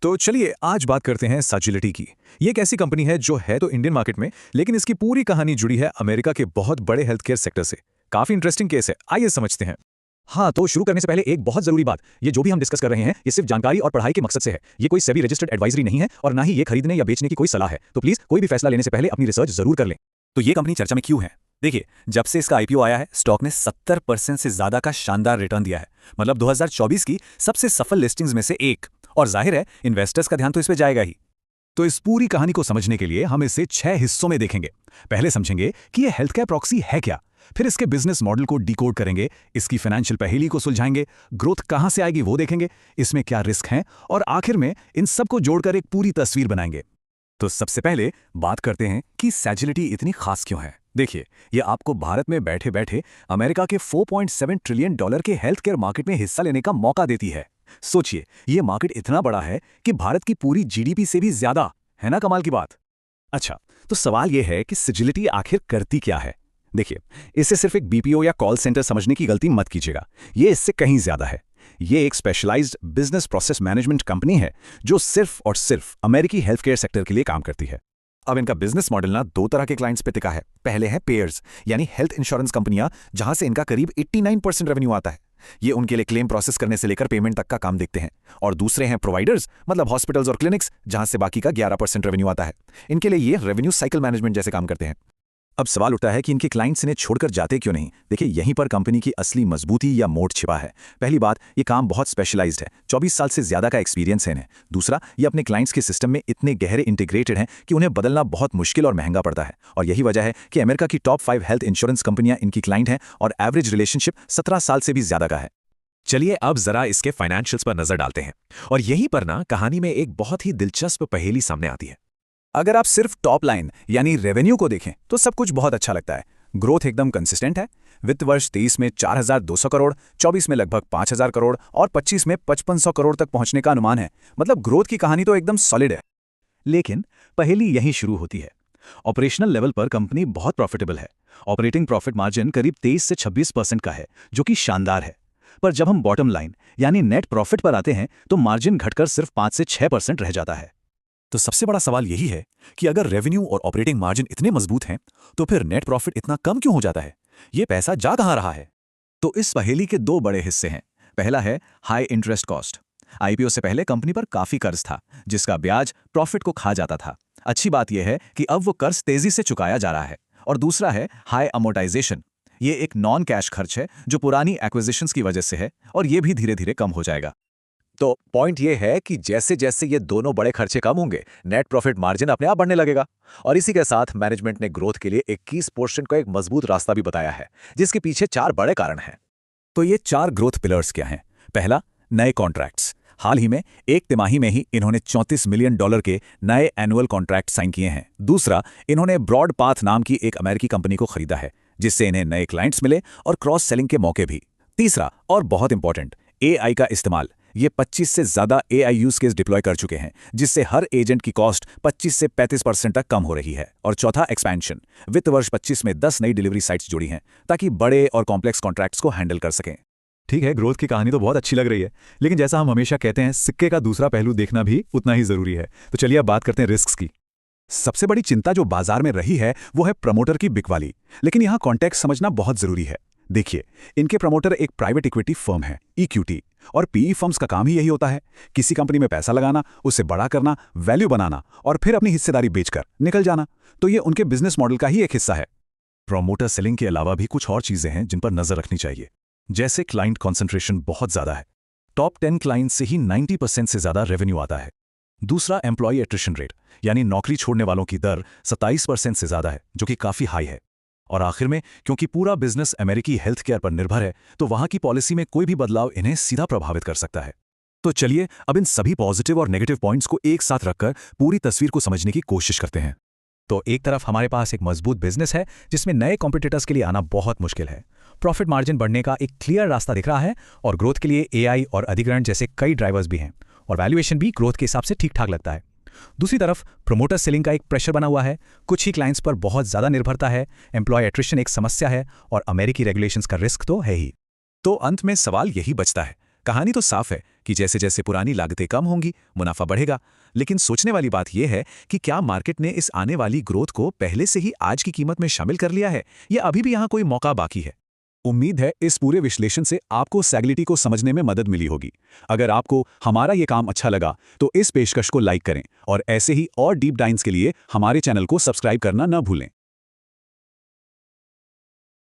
तो चलिए आज बात करते हैं साजिलिटी की। ये एक ऐसी कंपनी है जो है तो इंडियन मार्केट में, लेकिन इसकी पूरी कहानी जुड़ी है अमेरिका के बहुत बड़े हेल्थ केयर सेक्टर से। काफी इंटरेस्टिंग केस है, आइए समझते हैं। हाँ, तो शुरू करने से पहले एक बहुत जरूरी बात, ये जो भी हम डिस्कस कर रहे हैं ये सिर्फ जानकारी और पढ़ाई के मकसद से है। ये कोई सेबी रजिस्टर्ड एडवाइजरी नहीं है और ना ही ये खरीदने या बेचने की कोई सलाह है। तो प्लीज कोई भी फैसला लेने से पहले अपनी रिसर्च जरूर कर लें। तो ये कंपनी चर्चा में क्यों है? देखिए, जब से इसका आईपीओ आया है स्टॉक ने 70% से ज्यादा का शानदार रिटर्न दिया है। मतलब 2024 की सबसे सफल लिस्टिंग्स में से एक। और जाहिर है इन्वेस्टर्स का ध्यान तो इस पे जाएगा ही। तो इस पूरी कहानी को समझने के लिए हम इसे 6 हिस्सों में देखेंगे। पहले समझेंगे कि ये हेल्थ केयर प्रॉक्सी है क्या, फिर इसके बिजनेस मॉडल को डिकोड करेंगे, इसकी फाइनेंशियल पहेली को सुलझाएंगे, ग्रोथ कहां से आएगी वो देखेंगे, इसमें क्या रिस्क हैं, और आखिर में इन सबको जोड़कर एक पूरी तस्वीर बनाएंगे। तो सबसे पहले बात करते हैं कि सैजिलिटी इतनी खास क्यों है। देखिए, ये आपको भारत में बैठे बैठे अमेरिका के $4.7 ट्रिलियन के हेल्थ केयर मार्केट में हिस्सा लेने का मौका देती है। सोचिए, ये मार्केट इतना बड़ा है कि भारत की पूरी जीडीपी से भी ज्यादा है ना। कमाल की बात। अच्छा, तो सवाल यह है कि सैजिलिटी आखिर करती क्या है। देखिए, इसे सिर्फ एक बीपीओ या कॉल सेंटर समझने की गलती मत कीजिएगा। ये इससे कहीं ज्यादा है। ये एक specialised business process management company है जो सिर्फ और सिर्फ अमेरिकी हेल्थ केयर सेक्टर के लिए काम करती है। अब इनका बिजनेस मॉडल ना दो तरह के क्लाइंट्स पे टिका है। पहले है पेयर्स, यानी हेल्थ इंश्योरेंस कंपनियां, जहां से इनका करीब 89% रेवेन्यू आता है। ये उनके लिए क्लेम प्रोसेस करने से लेकर पेमेंट तक का काम देखते हैं। और दूसरे हैं प्रोवाइडर्स, मतलब हॉस्पिटल्स और क्लिनिक्स, जहां से बाकी का 11% रेवेन्यू आता है। इनके लिए ये रेवेन्यू साइकिल मैनेजमेंट जैसे काम करते हैं। अब सवाल उठता है कि इनके क्लाइंट्स इन्हें छोड़कर जाते क्यों नहीं। देखिए, यहीं पर कंपनी की असली मजबूती या मोड़ छिपा है। पहली बात, ये काम बहुत स्पेशलाइज्ड है। 24 साल से ज्यादा का एक्सपीरियंस है इन्हें। दूसरा, ये अपने क्लाइंट्स के सिस्टम में इतने गहरे इंटीग्रेटेड हैं कि उन्हें बदलना बहुत मुश्किल और महंगा पड़ता है। और यही वजह है कि अमेरिका की टॉप 5 हेल्थ इंश्योरेंस कंपनियां इनकी क्लाइंट हैं और एवरेज रिलेशनशिप 17 साल से भी ज्यादा का है। चलिए अब जरा इसके फाइनेंशियल्स पर नजर डालते हैं। और यहीं पर ना कहानी में एक बहुत ही दिलचस्प पहेली सामने आती है। अगर आप सिर्फ टॉप लाइन यानी रेवेन्यू को देखें तो सब कुछ बहुत अच्छा लगता है। ग्रोथ एकदम कंसिस्टेंट है। वित्त वर्ष 23 में 4,200 करोड़, 24 में लगभग 5,000 करोड़ और 25 में 5,500 करोड़ तक पहुंचने का अनुमान है। मतलब ग्रोथ की कहानी तो एकदम सॉलिड है। लेकिन पहेली यहीं शुरू होती है। ऑपरेशनल लेवल पर कंपनी बहुत प्रॉफिटेबल है। ऑपरेटिंग प्रॉफिट मार्जिन करीब 23 से 26% का है, जो कि शानदार है। पर जब हम बॉटम लाइन यानी नेट प्रॉफिट पर आते हैं तो मार्जिन घटकर सिर्फ 5 से 6% रह जाता है। तो सबसे बड़ा सवाल यही है कि अगर रेवेन्यू और ऑपरेटिंग मार्जिन इतने मजबूत हैं, तो फिर नेट प्रॉफिट इतना कम क्यों हो जाता है? ये पैसा जा कहां रहा है? तो इस पहेली के 2 बड़े हिस्से हैं। पहला है हाई इंटरेस्ट कॉस्ट। आईपीओ से पहले कंपनी पर काफी कर्ज था, जिसका ब्याज प्रॉफिट को खा जाता था। अच्छी बात यह है कि अब वो कर्ज तेजी से चुकाया जा रहा है। और दूसरा है हाई अमोर्टाइजेशन। ये एक नॉन कैश खर्च है जो पुरानी एक्विजिशंस की वजह से है, और ये भी धीरे धीरे कम हो जाएगा। तो पॉइंट ये है कि जैसे जैसे ये दोनों बड़े खर्चे कम होंगे, नेट प्रॉफिट मार्जिन अपने आप बढ़ने लगेगा। और इसी के साथ मैनेजमेंट ने ग्रोथ के लिए 21% का एक मजबूत रास्ता भी बताया है, जिसके पीछे 4 बड़े कारण हैं। तो ये 4 ग्रोथ पिलर्स क्या हैं? पहला, नए कॉन्ट्रैक्ट्स। हाल ही में एक तिमाही में ही इन्होंने $34 मिलियन के नए एनुअल कॉन्ट्रैक्ट साइन किए हैं। दूसरा, इन्होंने ब्रॉड पाथ नाम की एक अमेरिकी कंपनी को खरीदा है, जिससे इन्हें नए क्लाइंट्स मिले और क्रॉस सेलिंग के मौके भी। तीसरा और बहुत इंपॉर्टेंट, एआई का इस्तेमाल। ये 25 से ज्यादा एआई यूज केस डिप्लॉय कर चुके हैं, जिससे हर एजेंट की कॉस्ट 25 से 35% तक कम हो रही है। और चौथा, एक्सपेंशन। वित्त वर्ष 25 में 10 नई डिलीवरी साइट्स जुड़ी हैं, ताकि बड़े और कॉम्प्लेक्स कॉन्ट्रैक्ट्स को हैंडल कर सकें। ठीक है, ग्रोथ की कहानी तो बहुत अच्छी लग रही है, लेकिन जैसा हम हमेशा कहते हैं, सिक्के का दूसरा पहलू देखना भी उतना ही जरूरी है। तो चलिए अब बात करते हैं रिस्क की। सबसे बड़ी चिंता जो बाजार में रही है वो है प्रमोटर की बिकवाली। लेकिन यहां कॉन्टेक्स्ट समझना बहुत जरूरी है। देखिए, इनके प्रमोटर एक प्राइवेट इक्विटी फर्म है, इक्विटी, और पीई फर्म्स का काम ही यही होता है। किसी कंपनी में पैसा लगाना, उसे बड़ा करना, वैल्यू बनाना और फिर अपनी हिस्सेदारी बेचकर निकल जाना। तो ये उनके बिजनेस मॉडल का ही एक हिस्सा है। प्रमोटर सेलिंग के अलावा भी कुछ और चीजें हैं जिन पर नजर रखनी चाहिए। जैसे क्लाइंट कॉन्सेंट्रेशन बहुत ज्यादा है। टॉप 10 क्लाइंट से ही 90% से ज्यादा रेवेन्यू आता है। दूसरा, एम्प्लॉय एट्रिशन रेट, यानी नौकरी छोड़ने वालों की दर 27% से ज्यादा है, जो कि काफी हाई है। और आखिर में, क्योंकि पूरा बिजनेस अमेरिकी हेल्थ केयर पर निर्भर है, तो वहां की पॉलिसी में कोई भी बदलाव इन्हें सीधा प्रभावित कर सकता है। तो चलिए अब इन सभी पॉजिटिव और नेगेटिव पॉइंट्स को एक साथ रखकर पूरी तस्वीर को समझने की कोशिश करते हैं। तो एक तरफ हमारे पास एक मजबूत बिजनेस है जिसमें नए कॉम्पिटिटर्स के लिए आना बहुत मुश्किल है। प्रॉफिट मार्जिन बढ़ने का एक क्लियर रास्ता दिख रहा है, और ग्रोथ के लिए एआई और अधिग्रहण जैसे कई ड्राइवर्स भी हैं, और वैल्यूएशन भी ग्रोथ के हिसाब से ठीक ठाक लगता है। दूसरी तरफ प्रमोटर सेलिंग का एक प्रेशर बना हुआ है। कुछ ही क्लाइंट्स पर बहुत ज्यादा निर्भरता है, एम्प्लॉय एट्रिशन एक समस्या है, और अमेरिकी रेगुलेशंस का रिस्क तो है ही। तो अंत में सवाल यही बचता है, कहानी तो साफ है कि जैसे जैसे पुरानी लागतें कम होंगी मुनाफा बढ़ेगा, लेकिन सोचने वाली बात यह है कि क्या मार्केट ने इस आने वाली ग्रोथ को पहले से ही आज की कीमत में शामिल कर लिया है या अभी भी यहाँ कोई मौका बाकी है। उम्मीद है इस पूरे विश्लेषण से आपको सैगिलिटी को समझने में मदद मिली होगी। अगर आपको हमारा ये काम अच्छा लगा तो इस पेशकश को लाइक करें और ऐसे ही और डीप डाइव्स के लिए हमारे चैनल को सब्सक्राइब करना न भूलें।